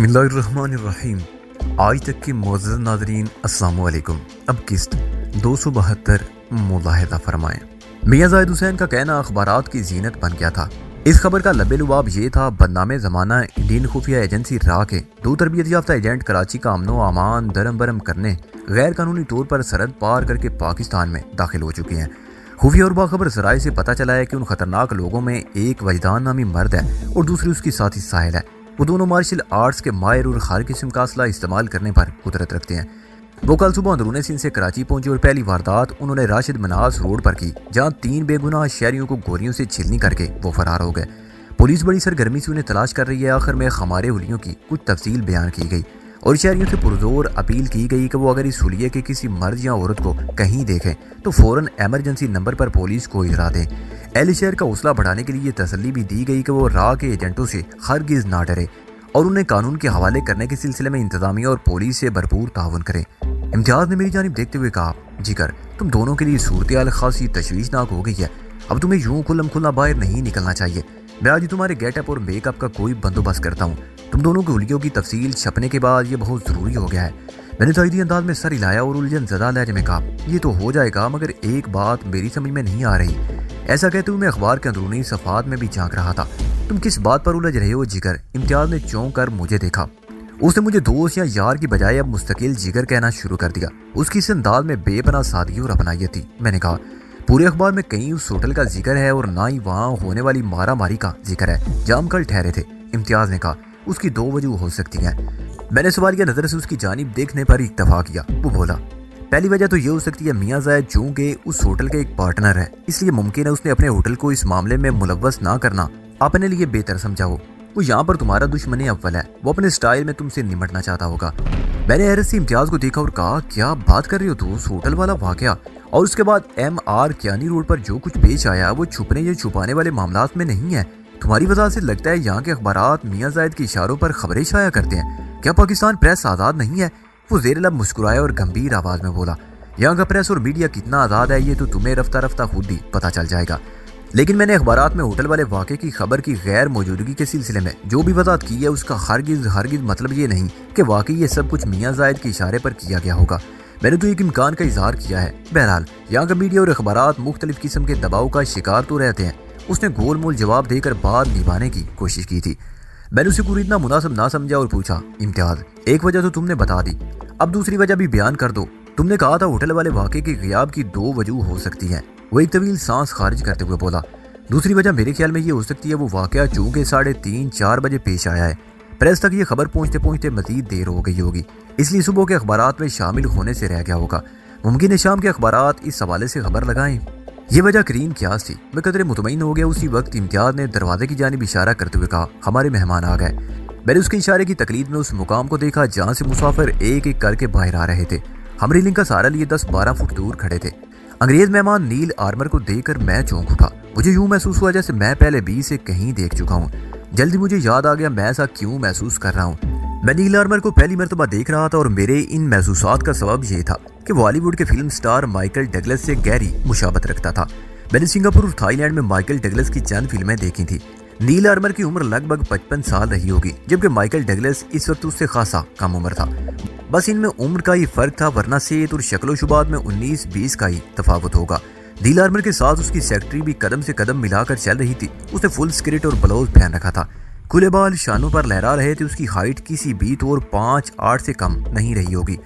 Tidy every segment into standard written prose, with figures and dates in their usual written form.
बिस्मिल्लाहिर्रहमानिर्रहीम। आज तक के मोअज़्ज़ज़ नाज़रीन अस्सलाम वालेकुम। अब किस्त 272 मुलाहिज़ा फरमाएं। मियां ज़ाहिद हुसैन का कहना अखबारात की जीनत बन गया था। इस खबर का लबे-लुबाब ये था, बदनामे ज़माना इंडियन खुफिया एजेंसी रा के 2 तरबियत याफ्ता एजेंट कराची का अमनो अमान दरम बरम करने गैर कानूनी तौर पर सरहद पार करके पाकिस्तान में दाखिल हो चुके हैं। खुफिया और बाखबर ज़राए से पता चला है कि उन खतरनाक लोगों में एक वजदान नामी मर्द है और दूसरी उसकी साथी साहिल है। वो दोनों मार्शल आर्ट्स के माहिर और हर किस्म का असला इस्तेमाल करने पर कुदरत रखते हैं। वो कल सुबह अंदरूनी सिंध से कराची पहुंचे और पहली वारदात उन्होंने राशिद मनास रोड पर की, जहां 3 बेगुनाह शहरियों को गोलियों से छिलनी करके वो फरार हो गए। पुलिस बड़ी सरगर्मी से उन्हें तलाश कर रही है। आखिर में खमारे हुलियों की कुछ तफसील बयान की गई और शहरियों से पुरजोर अपील की गई कि वो अगर इस हुलिये के किसी मर्द या औरत को कहीं देखें तो फ़ौरन एमरजेंसी नंबर पर पुलिस को इतला दें। अहले शहर का हौसला बढ़ाने के लिए तसल्ली भी दी गई कि वो राह के एजेंटों से हरगिज़ ना डरे और उन्हें कानून के हवाले करने के सिलसिले में इंतजामिया और पुलिस से भरपूर ताउन करें। इम्तियाज़ ने मेरी जानिब देखते हुए कहा, जिगर तुम दोनों के लिए सूरत हाल खासी तशवीशनाक हो गई है। अब तुम्हें यूं खुल्लम खुल्ला बाहर नहीं निकलना चाहिए। मैं आज तुम्हारे गेटअप और मेकअप का कोई बंदोबस्त करता हूँ। तुम दोनों के हुलियों की तफसील छपने के बाद ये बहुत ज़रूरी हो गया है। मैंने ताइदी अंदाज में सर हिलाया और उलझन ज़दा लहजे में कहा, ये तो हो जाएगा, मगर एक बात मेरी समझ में नहीं आ रही। ऐसा कहते हुए मैं अखबार के अंदरूनी सफ़ात में भी झांक रहा था। तुम किस बात पर उलझ रहे हो जिगर? इम्तियाज़ ने चौंक कर मुझे देखा। उसने मुझे दोस्त या यार की बजाय अब मुस्तकिल जिगर कहना शुरू कर दिया। उसकी इस अंदाज में बेपनाह सादगी और अपनायत थी। मैंने कहा, पूरे अखबार में कहीं उस होटल का जिक्र है और ना ही वहाँ होने वाली मारा मारी का जिक्र है जहाँ हम कल ठहरे थे। इम्तियाज़ ने कहा, उसकी 2 वजह हो सकती हैं। मैंने सवालिया नज़र से उसकी जानिब देखने पर इत्तफा किया। वो बोला, पहली वजह तो ये हो सकती है मियां ज़ाहिद चूंकि उस होटल के एक पार्टनर है, इसलिए मुमकिन है उसने अपने होटल को इस मामले में मुलव्वस ना करना अपने लिए बेहतर समझा हो। वो यहाँ पर तुम्हारा दुश्मन अव्वल है। वो अपने स्टाइल में तुमसे निमटना चाहता होगा। मैंने हैरत से इम्तियाज़ को देखा और कहा, क्या बात कर रहे हो तू? उस होटल वाला वाकया और उसके बाद MR कियानी रोड पर जो कुछ पेश आया वो छुपने या छुपाने वाले मामलात में नहीं है। तुम्हारी वजह से लगता है यहाँ के अखबारात मियां ज़ाहिद के इशारों पर खबरें शाया करते हैं। क्या पाकिस्तान प्रेस आज़ाद नहीं है? वो ज़ेर लब मुस्कुराया और गंभीर आवाज़ में बोला, यहाँ का प्रेस और मीडिया कितना आज़ाद है ये तो तुम्हें रफ्ता रफ्ता खुद ही पता चल जाएगा। लेकिन मैंने अखबारात में होटल वाले वाक़े की खबर की गैर मौजूदगी के सिलसिले में जो भी वजाहत की है उसका हरगिज़ मतलब ये नहीं कि वाकई ये सब कुछ मियां ज़ाहिद के इशारे पर किया गया होगा। मैंने तो एक इम्कान का इजहार किया है। बहरहाल यहाँ का मीडिया और अखबारात मुख्तलिफ किस्म के दबाव का शिकार तो रहते हैं। उसने गोल मोल जवाब देकर बात निभाने की कोशिश की थी। मैंने उसे पूरी इतना मुनासिब ना समझा और पूछा, इम्तियाज़ एक वजह तो तुमने बता दी, अब दूसरी वजह भी बयान कर दो। तुमने कहा था होटल वाले वाक़े के ग़ियाब की 2 वजह हो सकती हैं। वो एक तवील सांस खारिज करते हुए बोला, दूसरी वजह मेरे ख्याल में ये हो सकती है वो वाक़या चूँकि 3:30-4 बजे पेश आया है। प्रेस तक ये खबर पहुँचते पहुँचते मज़ीद देर हो गई होगी, इसलिए सुबह के अखबारात में शामिल होने से रह गया होगा। मुमकिन है शाम के अखबारात इस हवाले से खबर लगाएं। ये वजह करीम क्यास थी। मैं कदरे मुतमईन हो गया। उसी वक्त इम्तियाज़ ने दरवाजे की जानिब इशारा करते हुए कहा, हमारे मेहमान आ गए। मैंने उसके इशारे की तकलीद में उस मुकाम को देखा जहाँ से मुसाफिर एक एक करके बाहर आ रहे थे। हम रेलिंग का सहारा लिए 10-12 फुट दूर खड़े थे। अंग्रेज मेहमान नील आर्मर को देखकर मैं चौंक उठा। मुझे यूं महसूस हुआ जैसे मैं पहले भी से कहीं देख चुका हूँ। जल्दी मुझे याद आ गया मैं ऐसा क्यों महसूस कर रहा हूँ। मैं नील आर्मर को पहली मरतबा देख रहा था और मेरे इन महसूसात का सबब ये था कि वो बॉलीवुड के फिल्म स्टार माइकल डगलस से गहरी मुशाबत रखता था। मैंने सिंगापुर और थाईलैंड में माइकल डगलस की चंद फिल्में देखी थी। नील आर्मर की उम्र लगभग 55 साल रही होगी, जबकि माइकल डगलस इस वक्त उससे खासा कम उम्र था। बस इनमें उम्र का ही फर्क था, वरना सेहत और शक्लो शुबात में 19-20 का ही तफावत होगा। नील आर्मर के साथ उसकी सेक्रेटरी भी कदम से कदम मिलाकर चल रही थी। उसने फुल स्कर्ट और ब्लाउज पहन रखा था। खुले बाल शानों पर लहरा रहे थे। उसकी हाइट किसी भी तौर 5'8" से कम नहीं रही होगी।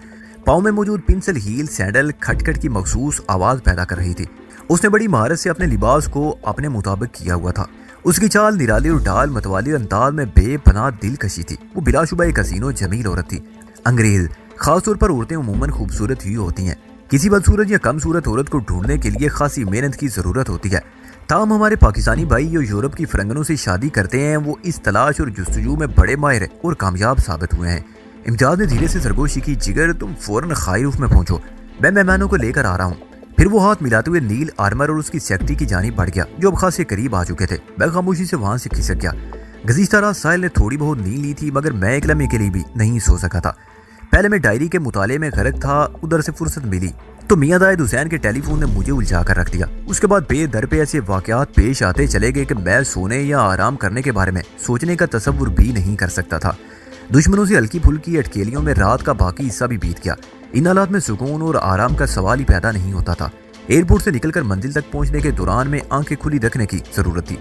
पाँव में मौजूद पिंसल हील सैंडल खटखट की मखसूस आवाज़ पैदा कर रही थी। उसने बड़ी महारत से अपने लिबास को अपने मुताबिक किया हुआ था। उसकी चाल निराली और ढाल मतवाली अंदाज में बेपनाह दिलकशी थी। वो बिलाशुबा एक हसीनो जमील औरत थी। अंग्रेज खासतौर पर औरतें उमूमन खूबसूरत ही होती हैं। किसी बदसूरत या कम सूरत औरत को ढूंढने के लिए खासी मेहनत की ज़रूरत होती है। ताम हमारे पाकिस्तानी भाई जो यूरोप की फिरंगनों से शादी करते हैं वो इस तलाश और जुस्तजू में बड़े माहिर और कामयाब साबित हुए हैं। इम्तियाज़ ने धीरे से सरगोशी की, जिगर तुम फ़ौरन खायरूफ में पहुंचो, मैं मेहमानों को लेकर आ रहा हूँ। फिर वो हाथ मिलाते हुए नील आर्मर और उसकी सेक्रेटरी की जानिब बढ़ गया जो अब खासे करीब आ चुके थे। मैं खामोशी से वहां से खिसक गया। गुज़िश्ता रात साहिल ने थोड़ी बहुत नींद ली थी, मगर मैं एक लम्हे के लिए भी नहीं सो सका था। पहले मैं डायरी के मुताले में गरक था। उधर से फुर्सत मिली तो मियां ज़ाहिद हुसैन के टेलीफोन ने मुझे उलझा कर रख दिया। उसके बाद बेदर पे ऐसे वाक़यात पेश आते चले गए कि मैं सोने या आराम करने के बारे में सोचने का तसव्वुर भी नहीं कर सकता था। दुश्मनों से हल्की फुल्की अटकेलियों में रात का बाकी हिस्सा भी बीत गया। इन हालात में सुकून और आराम का सवाल ही पैदा नहीं होता था। एयरपोर्ट से निकलकर मंजिल तक पहुंचने के दौरान में आंखें खुली रखने की जरूरत थी,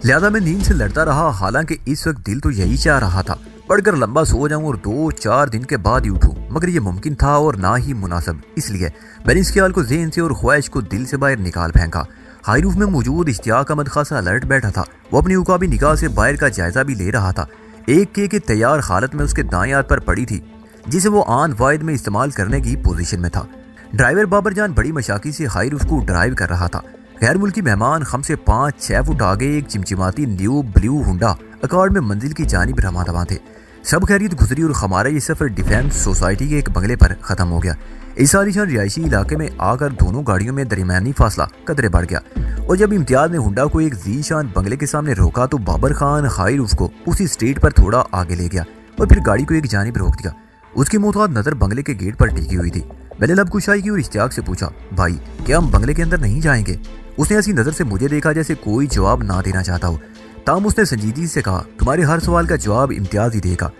लिहाजा मैं नींद से लड़ता रहा। हालांकि इस वक्त दिल तो यही चाह रहा था पढ़कर लंबा सो जाऊं और 2-4 दिन के बाद ही उठूं, मगर यह मुमकिन था और ना ही मुनासिब। इसलिए मैंने इस ख्याल को ज़हन से और ख्वाहिश को दिल से बाहर निकाल फेंका। हाई रूफ में मौजूद इश्तियाक अहमद खासा अलर्ट बैठा था। वो अपनी उकाबी निगाह से बाहर का जायजा भी ले रहा था। एक केक तैयार हालत में उसके दाएं हाथ पर पड़ी थी, जिसे वो आन वायद में इस्तेमाल करने की पोजीशन में था। ड्राइवर बाबर जान बड़ी मशाकी से हाई रूफ को ड्राइव कर रहा था। गैर मुल्की मेहमान हमसे 5-6 फुट आगे एक चिमचिमाती न्यू ब्लू हुंडा अकॉर्ड में मंजिल की जानिब रवाना दवा थे। सब खैरियत गुजरी और हमारा ये सफर डिफेंस सोसाइटी के एक बंगले पर खत्म हो गया। इस आलीशान रिहायशी इलाके में आकर दोनों गाड़ियों में दरमियानी फासला कदरे बढ़ गया और जब इम्तियाज ने हुंडा को एक जीशान बंगले के सामने रोका तो बाबर खान हाई रूफ को उसी स्ट्रीट पर थोड़ा आगे ले गया और फिर गाड़ी को एक जानिब रोक दिया। उसकी मुताद नजर बंगले के गेट पर टिकी हुई थी। मैंने लब कुशाई की और इश्तियाक से पूछा, भाई क्या हम बंगले के अंदर नहीं जाएंगे? उसने ऐसी नजर से मुझे देखा जैसे कोई जवाब ना देना चाहता हो। ताम उसने संजीदगी से कहा, तुम्हारे हर सवाल का जवाब इम्तियाज ही देगा,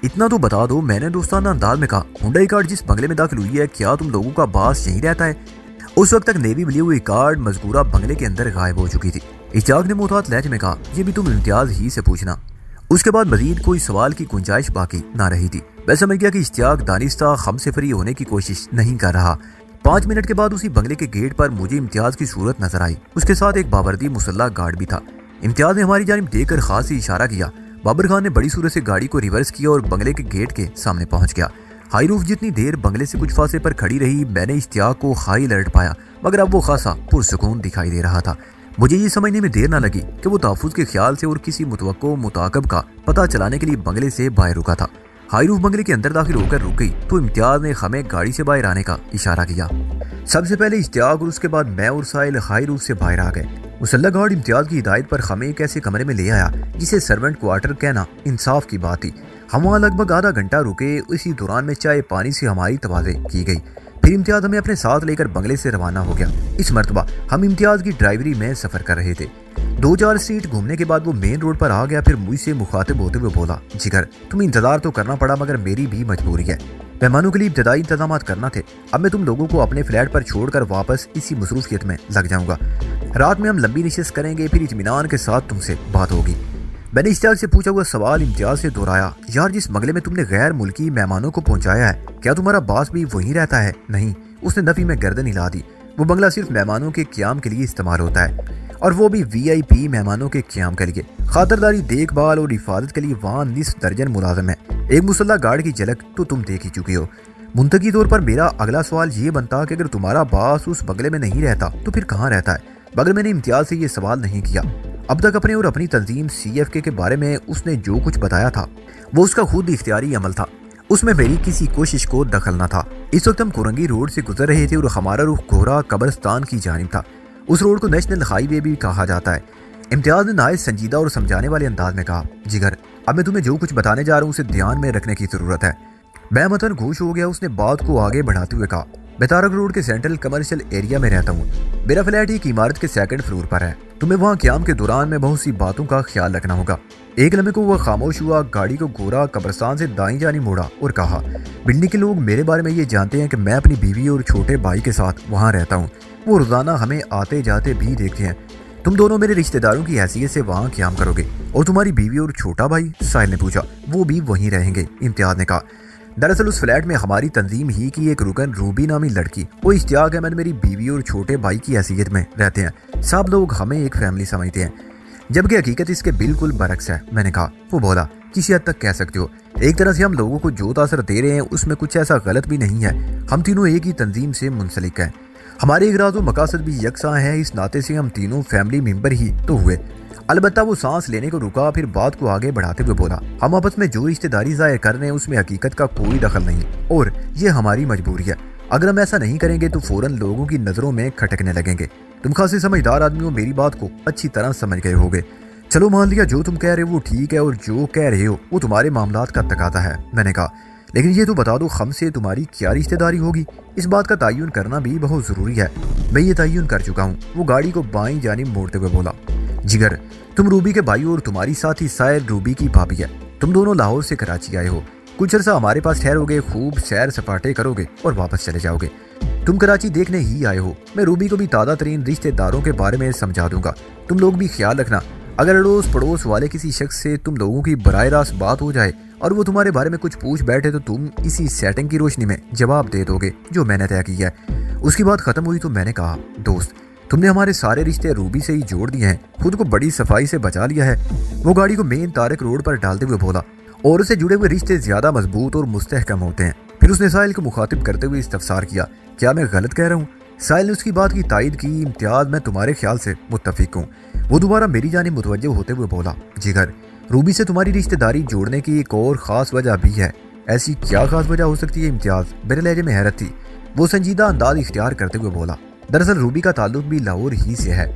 इतना तो बता दो। मैंने दोस्ताना अंदाज में कहा, हुंडई कार्ड जिस बंगले में दाखिल हुई है, क्या तुम लोगों का बास यहीं रहता है? उस वक्त तक नेवी ब्लू हुई कार्ड मजकूरा बंगले के अंदर गायब हो चुकी थी। इश्तियाक ने मुताद लहजे में कहा, यह भी तुम इम्तियाज ही से पूछना। उसके बाद मजीद कोई सवाल की गुंजाइश बाकी ना रही थी। मैं समझ गया कि इश्तियाक दानिस्ता हम से फ्री होने की कोशिश नहीं कर रहा। 5 मिनट के बाद उसी बंगले के गेट पर मुझे इम्तियाज की सूरत नजर आई। उसके साथ एक बावर्दी मुसल्ला गार्ड भी था। इम्तियाज ने हमारी जानिब देखकर खास ही इशारा किया। बाबर खान ने बड़ी सूरत से गाड़ी को रिवर्स किया और बंगले के गेट के सामने पहुंच गया। हाई रूफ जितनी देर बंगले से कुछ फासले पर खड़ी रही, मैंने इश्तियाक को हाई अलर्ट पाया, मगर अब वो खासा पुरसुकून दिखाई दे रहा था। मुझे ये समझने में देर न लगी कि वो तहफ़्फ़ुज़ के ख्याल से और किसी मुतवक्को मुताकब का पता चलाने के लिए बंगले से बाहर रुका था। हाई रूफ बंगले के अंदर दाखिल होकर रुक गई तो इम्तियाज ने हमें गाड़ी से बाहर आने का इशारा किया। सबसे पहले इश्तियाक और उसके बाद मैं और साहिल हाई रूफ से बाहर आ गए। मुसल्ला गार्ड इम्तियाज की हिदायत पर हमें एक ऐसे कमरे में ले आया जिसे सर्वेंट क्वार्टर कहना इंसाफ की बात थी। हम वहाँ लगभग आधा घंटा रुके। इसी दौरान में चाय पानी से हमारी तवाज़े की गई। फिर इम्तियाज हमें अपने साथ लेकर बंगले से रवाना हो गया। इस मरतबा हम इम्तियाज की ड्राइवरी में सफर कर रहे थे। 2-4 स्ट्रीट घूमने के बाद वो मेन रोड पर आ गया। फिर मुझसे मुखातिब होते हुए बोला, जिगर तुम्हें इंतजार तो करना पड़ा, मगर मेरी भी मजबूरी है। मेहमानों के लिए इब्तदाई इंतजाम करना थे। अब मैं तुम लोगों को अपने फ्लैट पर छोड़कर वापस इसी मसरूफियत में लग जाऊंगा। रात में हम लंबी नशिस्त करेंगे, फिर इत्मीनान के साथ तुमसे बात होगी। मैंने इश्तियाक से पूछा हुआ सवाल इम्तियाज से दोहराया, यार जिस बंगले में तुमने गैर मुल्की मेहमानों को पहुंचाया है, क्या तुम्हारा बास भी वहीं रहता है? नहीं। उसने नफी में गर्दन हिला दी। वो बंगला सिर्फ मेहमानों के क़याम के लिए इस्तेमाल होता है, और वो भी VIP मेहमानों के क़याम के लिए। खातरदारी, देखभाल और हिफाजत के लिए वहाँ निस्फ दर्जन मुलाजिम है। एक मुसल्ला गार्ड की झलक तो तुम देख ही चुकी हो। मुंतकी तौर पर मेरा अगला सवाल ये बनता कि अगर तुम्हारा बास उस बंगले में नहीं रहता तो फिर कहाँ रहता है? मगर मैंने इम्तियाज से ये सवाल नहीं किया। अब तक अपने और अपनी तंजीम CFK के बारे में उसने जो कुछ बताया था वो उसका खुद इख्तियारी अमल था। उसमें मेरी किसी कोशिश को दखल न था। इस वक्त हम कुरंगी रोड से गुजर रहे थे और हमारा रुख कोहरा कब्रिस्तान की जानिब था। उस रोड को नेशनल हाईवे भी कहा जाता है। इम्तियाज ने नहायत संजीदा और समझाने वाले अंदाज में कहा, जिगर अब मैं तुम्हें जो कुछ बताने जा रहा हूँ उसे ध्यान में रखने की जरूरत है। मैं मतन खुश हो गया। उसने बात को आगे बढ़ाते हुए कहा, मैं तारक रोड के सेंट्रल कमर्शियल एरिया में रहता हूँ। मेरा फ्लैट एक इमारत के 2nd फ्लोर पर है। तुम्हें वहाँ क़याम के दौरान में बहुत सी बातों का ख्याल रखना होगा। एक लम्हे को वह खामोश हुआ, गाड़ी को घोरा कब्रिस्तान से दाईं जानी मोड़ा और कहा, बिल्डिंग के लोग मेरे बारे में ये जानते हैं कि मैं अपनी बीवी और छोटे भाई के साथ वहाँ रहता हूँ। वो रोजाना हमें आते जाते भी देखते हैं। तुम दोनों मेरे रिश्तेदारों की हैसियत से वहाँ क़याम करोगे। और तुम्हारी बीवी और छोटा भाई? साहिल ने पूछा। वो भी वहीं रहेंगे, इम्तियाज ने कहा। दरअसल उस फ्लैट में हमारी तंजीम ही की एक रुकन रूबी नामी लड़की, वो इश्तियाक अहमद मेरी बीवी और छोटे भाई की हैसियत में रहते हैं। सब लोग हमें एक फैमिली समझते हैं, जबकि हकीकत इसके बिल्कुल बरक्स है। मैंने कहा। वो बोला, किसी हद तक कह सकते हो। एक तरह से हम लोगों को जो तासर दे रहे हैं उसमें कुछ ऐसा गलत भी नहीं है। हम तीनों एक ही तंजीम से मुंसलिक हैं। हमारे इरादों मकासद भी यकसां हैं। इस नाते से हम तीनों फैमिली मेंबर ही तो हुए। अलबत्ता वो सांस लेने को रुका, फिर बात को आगे बढ़ाते हुए बोला, हम आपस में जो रिश्तेदारी जाहिर कर रहे हैं उसमें हकीकत का कोई दखल नहीं और ये हमारी मजबूरी है। अगर हम ऐसा नहीं करेंगे तो फौरन लोगों की नज़रों में खटकने लगेंगे। तुम खासे समझदार आदमी हो, मेरी बात को अच्छी तरह समझ गए होगे। चलो मान लिया जो तुम कह रहे हो वो ठीक है और जो कह रहे हो वो तुम्हारे मामलात का तकाजा है। मैंने कहा, लेकिन ये तो बता दो हमसे तुम्हारी क्या रिश्तेदारी होगी? इस बात का तयन करना भी बहुत ज़रूरी है। मैं ये तयन कर चुका हूँ। वो गाड़ी को बाईं जानिब मोड़ते हुए बोला, जिगर तुम रूबी के भाई और तुम्हारी साथी सायर रूबी की भाभी है। तुम दोनों लाहौर से कराची आए हो, कुछ अर्सा हमारे पास ठहरोगे, खूब सैर सपाटे करोगे और वापस चले जाओगे। तुम कराची देखने ही आए हो। मैं रूबी को भी ताज़ा तरीन रिश्तेदारों के बारे में समझा दूंगा। तुम लोग भी ख्याल रखना, अगर अड़ोस पड़ोस वाले किसी शख्स से तुम लोगों की बराह रास्त बात हो जाए और वो तुम्हारे बारे में कुछ पूछ बैठे तो तुम इसी सेटिंग की रोशनी में जवाब दे दोगे जो मैंने तय किया है। उसकी बात खत्म हुई तो मैंने कहा, दोस्त तुमने हमारे सारे रिश्ते रूबी से ही जोड़ दिए हैं, खुद को बड़ी सफाई से बचा लिया है। वो गाड़ी को मेन तारक रोड पर डालते हुए बोला, और उससे जुड़े हुए रिश्ते ज्यादा मजबूत और मुस्तहकम होते हैं। फिर उसने साहिल को मुखातिब करते हुए इस्तफसार किया, क्या मैं गलत कह रहा हूँ? साहिल ने उसकी बात की तायद की, इम्तियाज मैं तुम्हारे ख्याल से मुत्तफिक हूँ। वो दोबारा मेरी जानिब मुतवज्जो होते हुए बोला, जिगर रूबी से तुम्हारी रिश्तेदारी जोड़ने की एक और ख़ास वजह भी है। ऐसी क्या खास वजह हो सकती है? इम्तियाज मेरे लहजे में हैरत थी। वो संजीदा अंदाज इख्तियार करते हुए बोला, दरअसल रूबी का ताल्लुक भी लाहौर ही से है।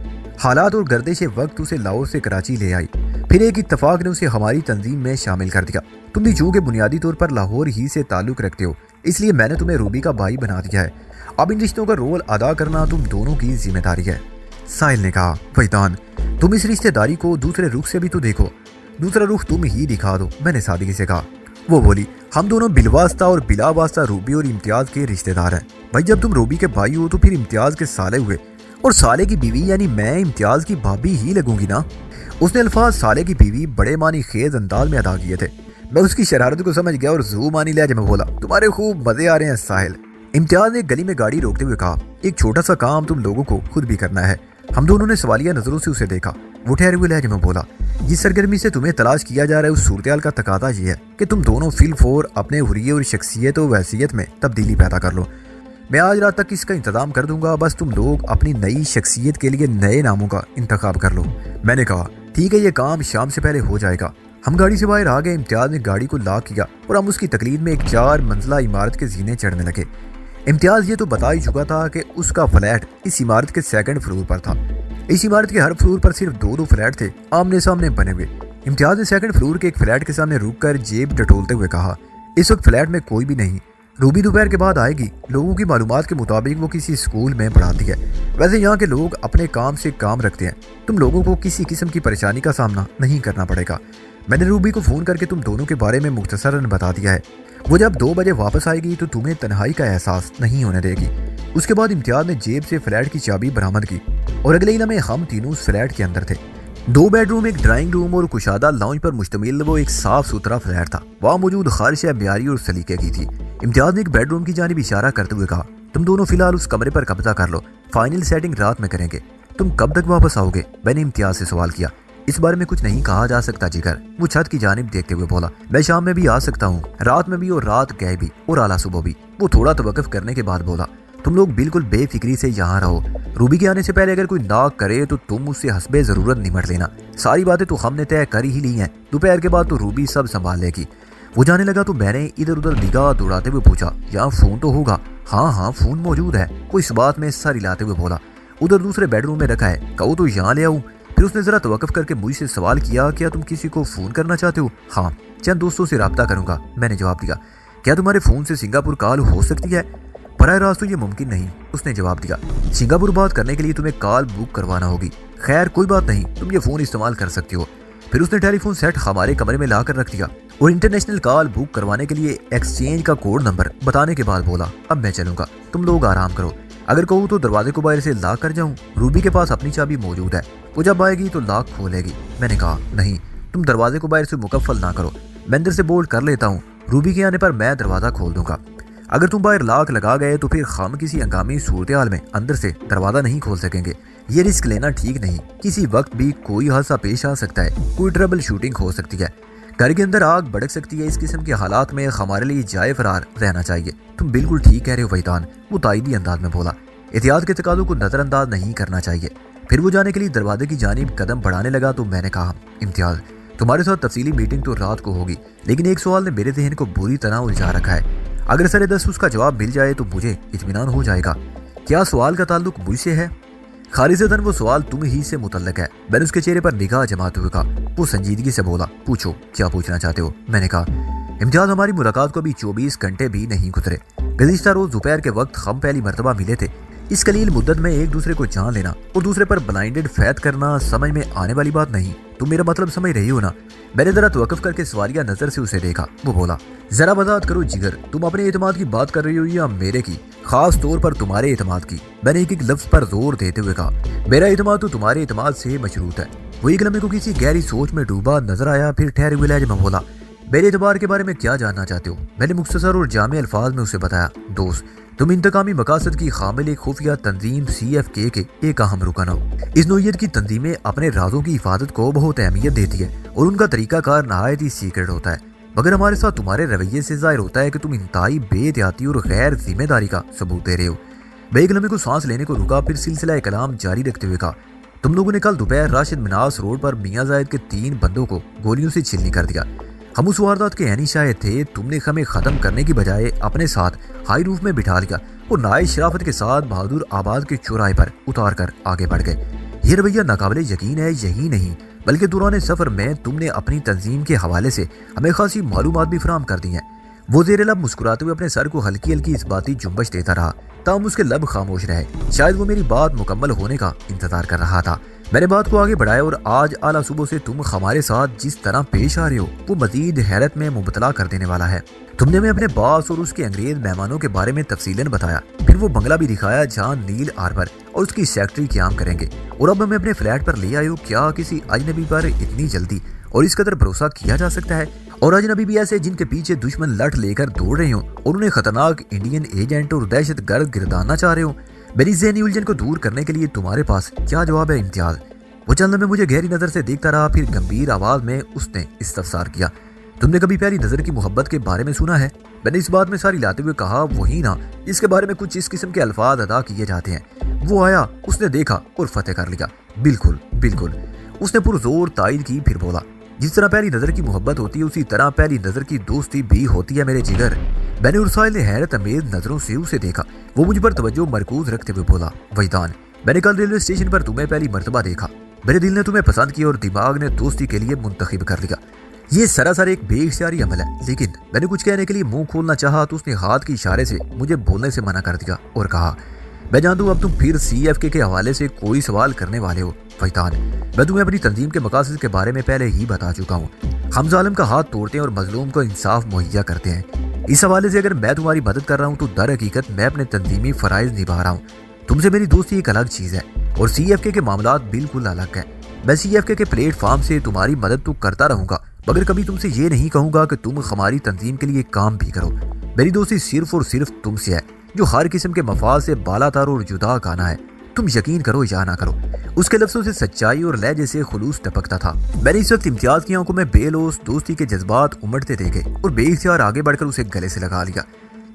हालात और गर्दिश वक्त उसे लाहौर से कराची ले आई, फिर एक इत्तफाक ने उसे हमारी तंजीम में शामिल कर दिया। तुम भी चूंकि बुनियादी तौर पर लाहौर ही से ताल्लुक रखते हो, इसलिए मैंने तुम्हें रूबी का भाई बना दिया है। अब इन रिश्तों का रोल अदा करना तुम दोनों की जिम्मेदारी है। साहिल ने कहा, फैजान तुम इस रिश्तेदारी को दूसरे रुख से भी तो देखो, दूसरा रुख तुम ही दिखा दो, मैंने सादगी से कहा। वो बोली, हम दोनों बिलवास्ता और बिलावास्ता रूबी और इम्तियाज के रिश्तेदार हैं। भाई जब तुम रूबी के भाई हो तो फिर इम्तियाज के साले हुए, और साले की बीवी यानी मैं इम्तियाज की भाभी ही लगूंगी ना। उसने अल्फाज साले की बीवी बड़े मानी खेज अंदाज में अदा किए थे। मैं उसकी शरारत को समझ गया और जू मानी लहजे में बोला, तुम्हारे खूब मजे आ रहे हैं साहिल। इम्तियाज ने गली में गाड़ी रोकते हुए कहा, एक छोटा सा काम तुम लोगों को खुद भी करना है। हम दोनों ने सवालिया नजरों से उसे देखा। वो ठहरे हुए लहजे में बोला, जिस सरगर्मी से तुम्हें तलाश किया जा रहा है उस सूरत का तकादा ये है कि तुम दोनों फिल फोर अपने हुर्रियत और शख्सियत और वैसियत में तब्दीली पैदा कर लो। मैं आज रात तक इसका इंतजाम कर दूंगा, बस तुम लोग अपनी नई शख्सियत के लिए नए नामों का इंतखाब कर लो। मैंने कहा, ठीक है, ये काम शाम से पहले हो जाएगा। हम गाड़ी से बाहर आ गए। इम्तियाज ने गाड़ी को लॉक किया और हम उसकी तकलीद में एक 4 मंजिला इमारत के जीने चढ़ने लगे। इम्तियाज ये तो बता ही चुका था कि उसका फ्लैट इस इमारत के 2nd फ्लोर पर था। इस इमारत के हर फ्लोर पर सिर्फ 2 फ्लैट थे, आमने सामने बने हुए। इम्तियाज ने 2nd फ्लोर के एक फ्लैट के सामने रुककर जेब टटोलते हुए कहा, इस वक्त फ्लैट में कोई भी नहीं। रूबी दोपहर के बाद आएगी। लोगों की मालूमात के मुताबिक वो किसी स्कूल में पढ़ाती है। वैसे यहाँ के लोग अपने काम से काम रखते हैं। तुम लोगों को किसी किस्म की परेशानी का सामना नहीं करना पड़ेगा। मैंने रूबी को फ़ोन करके तुम दोनों के बारे में मुख्तसरन बता दिया है। वो जब 2 बजे वापस आएगी तो तुम्हें तन्हाई का एहसास नहीं होने देगी। उसके बाद इम्तियाज ने जेब से फ्लैट की चाबी बरामद की और अगले ही लम्हे हम तीनों उस फ्लैट के अंदर थे। 2 बेडरूम, एक ड्राइंग रूम और कुशादा लाउंज पर मुश्तमिल वो एक साफ सुथरा फ्लैट था। वहाँ मौजूद खारिश ब्यारी और सलीके की थी। इम्तियाज ने एक बेडरूम की जानिब इशारा करते हुए कहा, तुम दोनों फिलहाल उस कमरे पर कब्जा कर लो, फाइनल सेटिंग रात में करेंगे। तुम कब तक वापस आओगे? मैंने इम्तियाज से सवाल किया। इस बारे में कुछ नहीं कहा जा सकता जिगर। वो छत की जानिब देखते हुए बोला, मैं शाम में भी आ सकता हूँ, रात में भी और रात गए भी और आला सुबह भी। वो थोड़ा तवक्कुफ करने के बाद बोला, तुम लोग बिल्कुल बेफिक्री से यहाँ रहो। रूबी के आने से पहले अगर कोई नाक करे तो तुम उससे हस्बे जरूरत निमट लेना। सारी बातें तो हमने तय कर ही ली हैं। दोपहर के बाद तो रूबी सब संभाल लेगी। वो जाने लगा तो मैंने इधर उधर निगाह दौड़ाते हुए पूछा, यहाँ फोन तो होगा? हाँ फोन मौजूद है। वो इस बात में हिस्सा हिलाते हुए बोला, उधर दूसरे बेडरूम में रखा है, कहो तो यहाँ ले आऊँ? फिर उसने जरा तवक्कुफ करके मुझसे सवाल किया, क्या तुम किसी को फोन करना चाहते हो? हाँ, चंद दोस्तों से रब्ता करूंगा, मैंने जवाब दिया। क्या तुम्हारे फोन से सिंगापुर कॉल हो सकती है? बराह रास्त तो ये मुमकिन नहीं, उसने जवाब दिया। सिंगापुर बात करने के लिए तुम्हें कॉल बुक करवाना होगी। खैर कोई बात नहीं, तुम ये फोन इस्तेमाल कर सकती हो। फिर उसने टेलीफोन सेट हमारे कमरे में लाकर रख दिया और इंटरनेशनल कॉल बुक करवाने के लिए एक्सचेंज का कोड नंबर बताने के बाद बोला, अब मैं चलूंगा, तुम लोग आराम करो। अगर कहूँ तो दरवाजे को बाहर से लॉक कर जाऊं? रूबी के पास अपनी चाबी मौजूद है, वो जब आएगी तो लॉक खोलेगी। मैंने कहा, नहीं, तुम दरवाजे को बाहर से मुकफ्फल ना करो, मैं अंदर से बोल्ट कर लेता हूँ। रूबी के आने पर मैं दरवाजा खोल दूंगा। अगर तुम बाहर लॉक लगा गए तो फिर हम किसी हंगामी सूरत हाल में अंदर से दरवाजा नहीं खोल सकेंगे। ये रिस्क लेना ठीक नहीं। किसी वक्त भी कोई हादसा पेश आ सकता है, कोई ट्रबल शूटिंग हो सकती है, घर के अंदर आग भड़क सकती है। इस किस्म के हालात में हमारे लिए जाए फरार रहना चाहिए। तुम बिल्कुल ठीक कह रहे हो फैजान, वो तायदी अंदाज में बोला। एहतियात के तकाज़ों को नजरअंदाज नहीं करना चाहिए। फिर वो जाने के लिए दरवाजे की जानिब कदम बढ़ाने लगा तो मैंने कहा, इम्तियाज तुम्हारे साथ तफसीली मीटिंग तो रात को होगी, लेकिन एक सवाल ने मेरे जहन को बुरी तरह उलझा रखा है। अगर सरे 10 उसका जवाब मिल जाए तो मुझे इत्मीनान हो जाएगा। क्या सवाल का ताल्लुक मुझसे है? खालिसतन वो सवाल तुम ही से मुतल्लक है। मैंने उसके चेहरे पर निगाह जमाते हुए कहा। वो संजीदगी से बोला, पूछो, क्या पूछना चाहते हो? मैंने कहा, इम्तियाज हमारी मुलाकात को अभी 24 घंटे भी नहीं गुजरे। गुज़िश्ता रोज दोपहर के वक्त हम पहली मरतबा मिले थे। इस कलील मुद्दत में एक दूसरे को जान लेना और दूसरे पर ब्लाइंडेड फैत करना समझ में आने वाली बात नहीं। तुम मेरा मतलब समझ रही हो ना? मैंने जरा तवक्कुफ करके सवालिया नजर से उसे देखा। वो बोला, जरा वजाहत करो जिगर, तुम अपने एतमाद की बात कर रही हो या मेरे की? खास तौर पर तुम्हारे एतमाद की। मैंने एक एक लफ्ज पर जोर देते हुए कहा, मेरा एतमाद तो तुम्हारे एतमाद से मशरूत है। वो एक लम्हे को किसी गहरी सोच में डूबा नजर आया, फिर ठहरे हुए लहजे में बोला, मेरे एतबार के बारे में क्या जानना चाहते हो? मैंने मुख्तसर और जामे अल्फाज में उसे बताया, दोस्त, तुम इंतकामी मकासद की खामिल एक खुफिया तंजीम CFK के एक अहम रुकन हो। इस नौइयत की तंजीमें अपने राजों की हिफाजत को बहुत अहमियत देती है और उनका तरीकाकार नहायत ही सीक्रेट होता है, मगर हमारे साथ तुम्हारे रवैये से जाहिर होता है कि तुम इंतहाई बेहतियाती और गैर जिम्मेदारी का सबूत दे रहे हो। मैं एक लम्हे को सांस लेने को रुका, फिर सिलसिला कलाम जारी रखते हुए कहा, तुम लोगों ने कल दोपहर राशिद मिनास रोड पर मियां जायद के 3 बंदों को गोलियों से छिलनी कर दिया। हम उस वारदात के ऐनी शायद थे। तुमने हमें खत्म करने की बजाय अपने साथ हाई रूफ में बिठा लिया और नाय शराफत के साथ बहादुर आबाद के चौराहे पर उतार कर आगे बढ़ गए। ये रवैया नाकाबिले यकीन है। यही नहीं बल्कि दौरान सफर में तुमने अपनी तंजीम के हवाले से हमें खासी मालूमात भी फराहम कर दी हैं। वो ज़ेर लब मुस्कुराते हुए अपने सर को हल्की हल्की इस बाती जुम्बश देता रहा, ताहम उसके लब खामोश रहे। शायद वो मेरी बात मुकम्मल होने का इंतजार कर रहा था। मैंने बात को आगे बढ़ाया, और आज आला सुबह से तुम हमारे साथ जिस तरह पेश आ रहे हो वो मजीद हैरत में मुबतला कर देने वाला है। तुमने हमें अपने बास और उसके अंग्रेज मेहमानों के बारे में तफसीलन बताया, फिर वो बंगला भी दिखाया जहाँ नील आर्बर और उसकी सेक्रेटरी क्याम करेंगे, और अब हमें अपने फ्लैट पर ले आए हो। क्या किसी अजनबी पर इतनी जल्दी और इस कदर भरोसा किया जा सकता है? और अजनबी भी ऐसे जिनके पीछे दुश्मन लठ लेकर दौड़ रहे हो और उन्हें खतरनाक इंडियन एजेंट और दहशत गर्द गिरदाना चाह रहे हो। मेरी ज़हनी उलझन को दूर करने के लिए तुम्हारे पास क्या जवाब है इम्तियाज? वो चंद में मुझे गहरी नजर से देखता रहा, फिर गंभीर आवाज में उसने इस्तफसार किया, तुमने कभी प्यारी नजर की मोहब्बत के बारे में सुना है? मैंने इस बात में सारी लाते हुए कहा, वही ना जिसके बारे में कुछ इस किस्म के अल्फाज अदा किए जाते हैं। वो आया, उसने देखा और फतेह कर लिया। बिल्कुल बिल्कुल, उसने पुरजोर तायद की, फिर बोला, जिस तरह पहली नजर की मोहब्बत होती है उसी तरह पहली नजर की दोस्ती भी होती है मेरे जिगर। मैंने उर्साइल ने हैरत अमेज नजरों से उसे देखा। वो मुझ पर तवज्जो मरकूज रखते हुए बोला, वहीदान, मैंने कल रेलवे स्टेशन पर तुम्हें पहली मर्तबा देखा। मेरे दिल ने तुम्हें पसंद किया और दिमाग ने दोस्ती के लिए मुंतखब कर लिया। ये सरासर एक बेइख्तियारी अमल है, लेकिन मैंने कुछ कहने के लिए मुंह खोलना चाहा तो उसने हाथ के इशारे से मुझे बोलने से मना कर दिया और कहा, मैं जानता हूँ अब तुम फिर CFK के हवाले से कोई सवाल करने वाले हो। फैतान, मैं तुम्हें अपनी तंजीम के मकासद के बारे में पहले ही बता चुका हूँ। हम जालिम का हाथ तोड़ते हैं और मजलूम को इंसाफ मुहैया करते हैं। इस हवाले से अगर मैं तुम्हारी मदद कर रहा हूँ तो दर हकीकत मैं अपने तंजीमी फराइज निभा रहा हूँ। तुमसे मेरी दोस्ती एक अलग चीज है और CFK के मामलात बिल्कुल अलग है। मैं CFK के प्लेटफॉर्म से तुम्हारी मदद तो करता रहूंगा, मगर कभी तुमसे ये नहीं कहूंगा कि तुम हमारी तंजीम के लिए काम भी करो। मेरी दोस्ती सिर्फ और सिर्फ तुमसे है, जो हर किस्म के मफाद से बालातर और जुदा गाना है। तुम यकीन करो या ना करो। उसके लफ्जों से सच्चाई और लहजे से खुलूस टपकता था। मैंने इस वक्त इम्तियाज की आंखों में बेलोस दोस्ती के जज्बात उमड़ते देखे और बेइख्तियार आगे बढ़कर उसे गले से लगा लिया।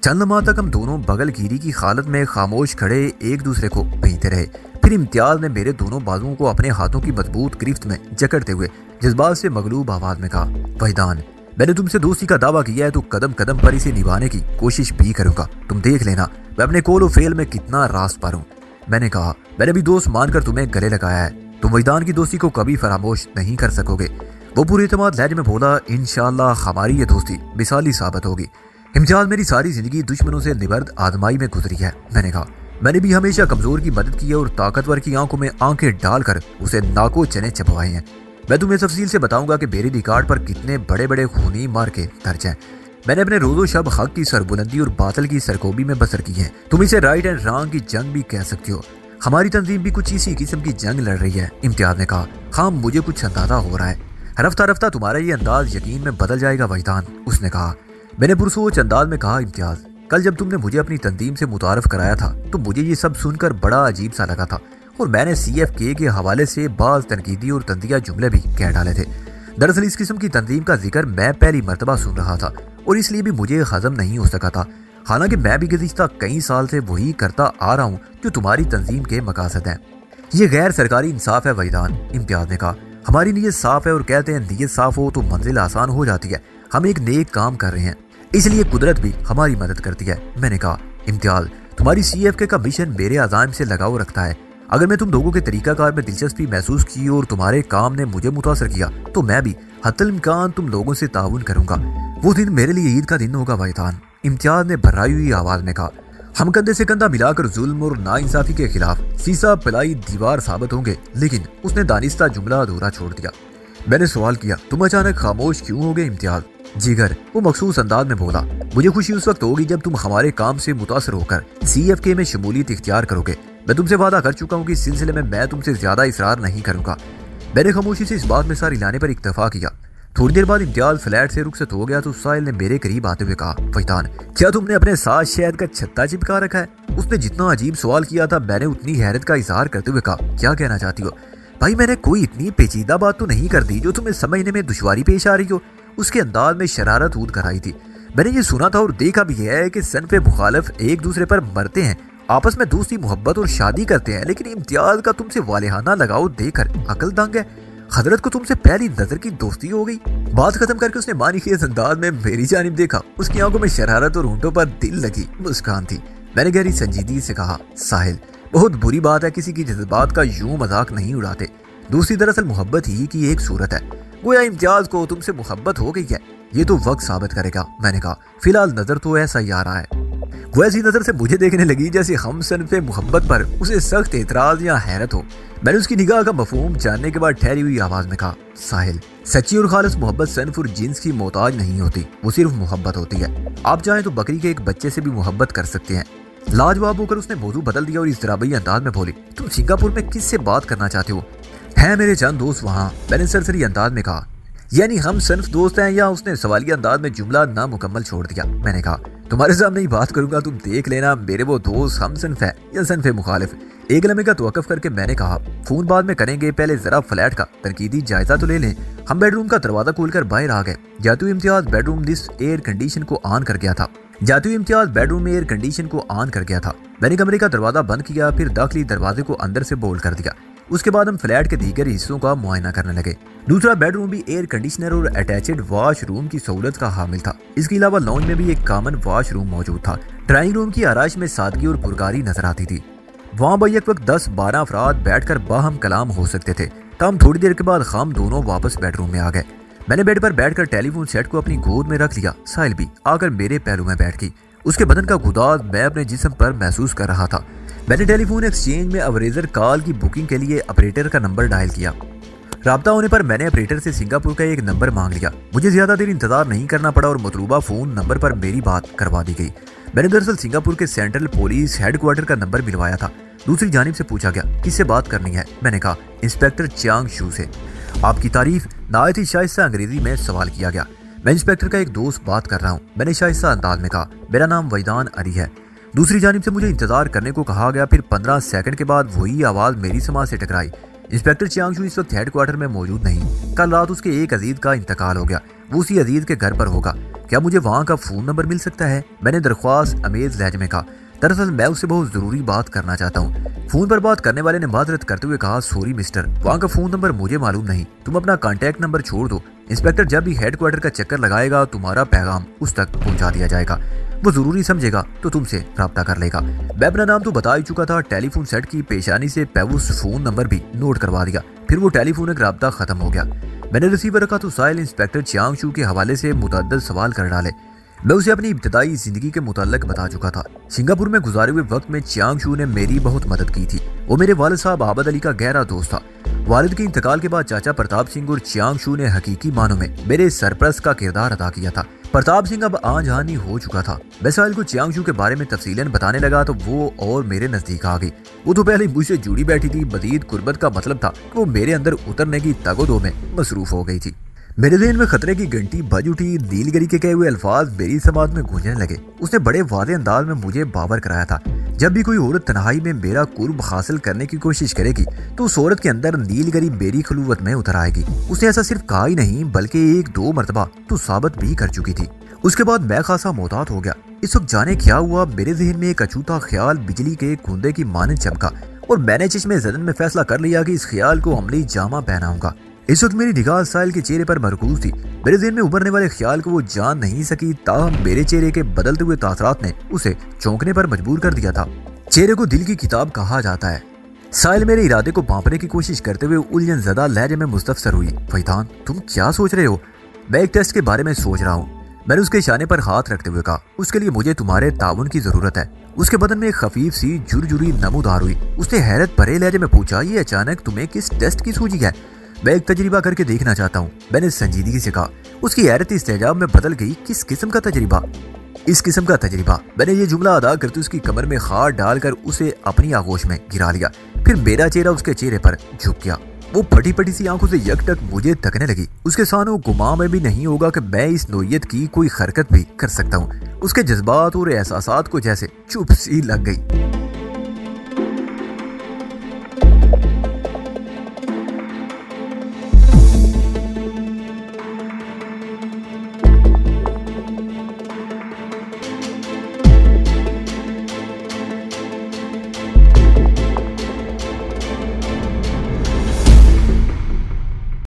चंद माह तक हम दोनों बगलगिरी की हालत में खामोश खड़े एक दूसरे को पीते रहे। फिर इम्तियाज ने मेरे दोनों बाजुओं को अपने हाथों की मजबूत गिरफ्त में जकड़ते हुए जज्बात से मगलूब आवाज में कहा, वहीदान, मैंने तुमसे दोस्ती का दावा किया है तो कदम कदम पर इसे निभाने की कोशिश भी करूंगा। तुम देख लेना मैं अपने कोल फेल में कितना रास पार हूँ। मैंने कहा, मैंने भी दोस्त मानकर तुम्हें गले लगाया है। तुम वहीदान की दोस्ती को कभी फरामोश नहीं कर सकोगे। वो पूरी एतमाद लहजे में बोला, इंशाअल्लाह हमारी ये दोस्ती मिसाली साबित होगी। इम्तियाज, मेरी सारी जिंदगी दुश्मनों से निबर्द आजमाई में गुजरी है। मैंने कहा, मैंने भी हमेशा कमजोर की मदद की है और ताकतवर की आंखों में आंखें डालकर उसे नाको चने चबवाए हैं। मैं तुम्हें तफसील से बताऊंगा कि बेरी रिकॉर्ड पर कितने बड़े बड़े खूनी मार के दर्ज हैं। मैंने अपने रोजो शब हक की सरबुलंदी और बातिल की सरकोबी में बसर की है। तुम इसे राइट एंड रॉन्ग की जंग भी कह सकती हो। हमारी तंजीम भी कुछ इसी किस्म की जंग लड़ रही है। इम्तियाज ने कहा, हाँ मुझे कुछ अंदाजा हो रहा है। रफ्ता रफ्ता तुम्हारा ये अंदाज यकीन में बदल जाएगा वहीदान, उसने कहा। मैंने पुरसोच अंदाज में कहा, इम्तियाज, कल जब तुमने मुझे अपनी तंजीम से मुतारफ कराया था तो मुझे ये सब सुनकर बड़ा अजीब सा लगा था और मैंने CFK के हवाले से बाज तनकीदी और तंदिया जुमले भी कह डाले थे। दरअसल इस किस्म की तंजीम का जिक्र मैं पहली मर्तबा सुन रहा था और इसलिए भी मुझे हजम नहीं हो सका था। हालांकि मैं भी गुज़िश्ता कई साल से वही करता आ रहा हूँ जो तुम्हारी तंजीम के मकासद हैं। ये गैर सरकारी इंसाफ है वहीदान, इम्तियाज ने कहा। हमारी नीयत साफ है और कहते हैं नीयत साफ हो तो मंजिल आसान हो जाती है। हम एक नेक काम कर रहे हैं, इसलिए कुदरत भी हमारी मदद करती है। मैंने कहा, इम्तियाज, तुम्हारी CFK का मिशन मेरे अज़ाइम से लगाव रखता है। अगर मैं तुम लोगों के तरीकाकार में दिलचस्पी महसूस की और तुम्हारे काम ने मुझे मुतासर किया तो मैं भी हत्तल इम्कान तुम लोगों से ताउन करूंगा। वो दिन मेरे लिए ईद का दिन होगा वहीदान, इम्तियाज ने भर्राई हुई आवाज में कहा। हम कंधे से कंधा मिलाकर जुल्म और नाइंसाफी के खिलाफ सीसा पिलाई दीवार साबित होंगे। लेकिन उसने दानिस्ता जुमला अधूरा छोड़ दिया। मैंने सवाल किया, तुम अचानक खामोश क्यों हो गए इम्तियाज? जिगर, वो मखसूस अंदाज में बोला, मुझे खुशी उस वक्त होगी जब तुम हमारे काम से मुतासर होकर CFK में शमूलियत इख्तियार करोगे। मैं तुमसे वादा कर चुका हूँ कि इस सिलसिले में मैं तुमसे ज्यादा इसरार नहीं करूंगा। मैंने खामोशी से इस बात में सारी लाने पर इक्तफा किया। थोड़ी देर बाद इम्तियाज फ्लैट से रुखसत हो गया तो साहिल ने मेरे करीब आते हुए कहा, फैतान, क्या तुमने अपने साथ शहद का छत्ता चिपका रखा है? उसने जितना अजीब सवाल किया था मैंने उतनी हैरत का इजहार करते हुए कहा, क्या कहना चाहती हो? भाई मैंने कोई इतनी पेचीदा बात तो नहीं कर दी जो तुम्हें समझने में दुश्वारी पेश आ रही हो। उसके अंदाज में शरारत ऊद कर आई थी। मैंने ये सुना था और देखा भी है कि सनफे मुखालिफ एक दूसरे पर मरते हैं, आपस में दोस्ती मोहब्बत और शादी करते हैं, लेकिन इम्तियाज का तुमसे वालेहाना लगाव देखकर अकल दंग है। हजरत को तुमसे पहली नजर की दोस्ती हो गई। बात खत्म करके उसने मानीखेज अंदाज में मेरी जानिब देखा। उसकी आंखों में शरारत और होंठों पर दिल लगी मुस्कान थी। मैंने गहरी संजीदगी से कहा, साहिल, बहुत बुरी बात है किसी की जज्बात का यूं मजाक नहीं उड़ाते। दूसरी दरअसल मोहब्बत ही की एक सूरत है। गोया इम्तियाज को तुमसे मोहब्बत हो गई है, ये तो वक्त साबित करेगा। मैंने कहा, फिलहाल नजर तो ऐसा ही आ रहा है। वो ऐसी नजर से मुझे देखने लगी जैसे हम सनफे मोहब्बत पर उसे सख्त एतराज या हैरत हो। मैंने उसकी निगाह का मफहूम जानने के बाद ठहरी हुई आवाज में कहा, साहिल, सच्ची और खालिस मोहब्बत सनफ और जिन्स की मोहताज नहीं होती, वो सिर्फ मोहब्बत होती है। आप चाहें तो बकरी के एक बच्चे से भी मोहब्बत कर सकते हैं। लाजवाब होकर उसने मौजू बदल दिया और इस तरह अंदाज में बोली, तुम सिंगापुर में किससे बात करना चाहते हो? है मेरे चंद दोस्त वहाँ, मैंने सरसरी अंदाज में कहा। यानी हम सनफ दोस्त हैं? या उसने सवालिया अंदाज में जुमला नामुकम्मल छोड़ दिया। मैंने कहा, तुम्हारे सामने ही बात करूंगा, तुम देख लेना मेरे वो दोस्त हम सनफ है या सनफे मुखालिफ। एक लम्हे का तवक्कुफ करके मैंने कहा, फोन बाद में करेंगे, पहले जरा फ्लैट का तनकीदी जायजा तो ले लें। हम बेडरूम का दरवाजा खोलकर बाहर आ गए। जाते हुए Imtiaz bedroom this air condition को ऑन कर गया था। मैंने कमरे का दरवाजा बंद किया, फिर दाखिली दरवाजे को अंदर से बोल्ट कर दिया। उसके बाद हम फ्लैट के दीगर हिस्सों का मुआयना करने लगे। दूसरा बेडरूम भी एयर कंडीशनर और अटैचड वॉशरूम की सहूलत का हामिल था। इसके अलावा लॉन्ज में भी एक कॉमन वॉशरूम मौजूद था। ड्राइंग रूम की आराइश में सादगी और पुरकारी नजर आती थी। वहाँ बैक वक्त 10-12 अफराद बैठकर बाहम कलाम हो सकते थे। तब थोड़ी देर के बाद हम दोनों वापस बेडरूम में आ गए। मैंने बेड पर बैठकर टेलीफोन सेट को अपनी गोद में रख लिया। साहिल भी आकर मेरे पहलू में बैठ गई। उसके बदन का गुदाद मैं अपने जिस्म पर महसूस कर रहा था। मैंने टेलीफोन एक्सचेंज में अवरेजर कॉल की बुकिंग के लिए ऑपरेटर का नंबर डायल किया। राब्ता होने पर मैंने ऑपरेटर से सिंगापुर का एक नंबर मांग लिया। मुझे ज्यादा देर इंतजार नहीं करना पड़ा और मतलूबा फोन नंबर पर मेरी बात करवा दी गई। मैंने दरअसल सिंगापुर के सेंट्रल पुलिस हेडक्वार्टर का नंबर मिलवाया था। दूसरी जानिब से पूछा गया, किससे बात करनी है? मैंने कहा, इंस्पेक्टर चियांग शू से। आपकी तारीफ नायत ही शाइस्ता अंग्रेजी में सवाल किया गया। मैं इंस्पेक्टर का एक दोस्त बात कर रहा हूँ, मैंने शाइस्ता अंदाज में कहा। मेरा नाम वैदान अली है। दूसरी जानिब से मुझे इंतजार करने को कहा गया। फिर 15 सेकंड के बाद वही आवाज मेरी समाज से टकराई। इंस्पेक्टर चियांग शू इस वक्त हेडक्वार्टर में मौजूद नहीं। कल रात उसके एक अजीज का इंतकाल हो गया। वो उसी अजीज के घर पर होगा। क्या मुझे वहाँ का फोन नंबर मिल सकता है? मैंने दरख्वास्त अमेज लहजे में कहा। दरअसल मैं उससे बहुत जरूरी बात करना चाहता हूँ। फोन पर बात करने वाले ने माजरत करते हुए कहा, सॉरी मिस्टर, वहाँ का फोन नंबर मुझे मालूम नहीं, तुम अपना कांटेक्ट नंबर छोड़ दो। इंस्पेक्टर जब भी हेडक्वार्टर का चक्कर लगाएगा तुम्हारा पैगाम उस तक पहुँचा दिया जाएगा। वो जरूरी समझेगा तो तुमसे राब्ता कर लेगा। मैं अपना नाम तो बता ही चुका था। टेलीफोन सेट की पेशानी से पेवुस फोन नंबर भी नोट करवा दिया। फिर वो टेलीफोनिक राब्ता खत्म हो गया। मैंने रिसीवर रखा तो साहिल इंस्पेक्टर चियांग शू के हवाले से मुतअद्दिद सवाल कर डाले। मैं उसे अपनी इब्तदाई जिंदगी के मुताल्लिक बता चुका था। सिंगापुर में गुजारे हुए वक्त में चियांग शू ने मेरी बहुत मदद की थी। वो मेरे वालिद साहब आबद अली का गहरा दोस्त था। वालिद के इंतकाल के बाद चाचा प्रताप सिंह और चियांग शू ने हकीकी मानों में मेरे सरपरस्त का किरदार अदा किया था। प्रताप सिंह अब आन-जानी हो चुका था। मैं साहिल को चियांग शू के बारे में तफसीलन बताने लगा तो वो और मेरे नजदीक आ गई। वो तो पहले मुझसे जुड़ी बैठी थी। मजीद कुर्बत का मतलब था कि वो मेरे अंदर उतरने की तगोदो में मसरूफ हो गई थी। मेरे ज़हन में खतरे की घंटी बज उठी। नीलगिरी के कहे हुए अल्फाज मेरी समाज में गूंजने लगे। उसने बड़े वादे अंदाज में मुझे बावर कराया था, जब भी कोई औरत तन्हाई में मेरा कुर्ब हासिल करने की कोशिश करेगी तो उस औरत के अंदर नीलगिरी मेरी खलूवत में उतर आएगी। उसने ऐसा सिर्फ कहा ही नहीं बल्कि 1-2 मरतबा तो साबित भी कर चुकी थी। उसके बाद मैं खासा मोहतात हो गया। इस वक्त जाने क्या हुआ, मेरे जहन में एक अछूता ख्याल बिजली के कूदे की मानंद चमका और मैंने चश्मे ज़दन में फैसला कर लिया कि इस ख्याल को अमली जामा पहनाऊंगा। इस वक्त मेरी निगाह साहिल के चेहरे पर मरकूज थी। मेरे ज़हन में उभरने वाले ख्याल को वो जान नहीं सकी, ताहम मेरे चेहरे के बदलते हुए तासरात ने उसे चौंकने पर मजबूर कर दिया था। चेहरे को दिल की किताब कहा जाता है। साहिल मेरे इरादे को भांपने की कोशिश करते हुए उलझन ज़दा लहजे में मुस्तफसर हुई। फैतान, तुम क्या सोच रहे हो? मैं एक टेस्ट के बारे में सोच रहा हूँ। मैंने उसके इशारे पर हाथ रखते हुए कहा, उसके लिए मुझे तुम्हारे ताउन की जरूरत है। उसके बदन में एक खफीफ सी झुरझुरी नमूदार हुई। उसने हैरत भरे लहजे में पूछा, ये अचानक तुम्हें किस टेस्ट की सूझी है? मैं एक तजर्बा करके देखना चाहता हूँ, मैंने संजीदगी से कहा। उसकी हैरत इस तेजाब में बदल गई। किस किस्म का तजर्बा? इस किस्म का तजर्बा। मैंने ये जुमला अदा करते उसकी कमर में हाथ डालकर उसे अपनी आगोश में गिरा लिया। फिर मेरा चेहरा उसके चेहरे पर झुक गया। वो फटी फटी सी आंखों से यकटक मुझे तकने लगी। उसके सानों गुमान में भी नहीं होगा कि मैं इस नोयत की कोई हरकत भी कर सकता हूँ। उसके जज्बात और एहसासात को जैसे चुप सी लग गई।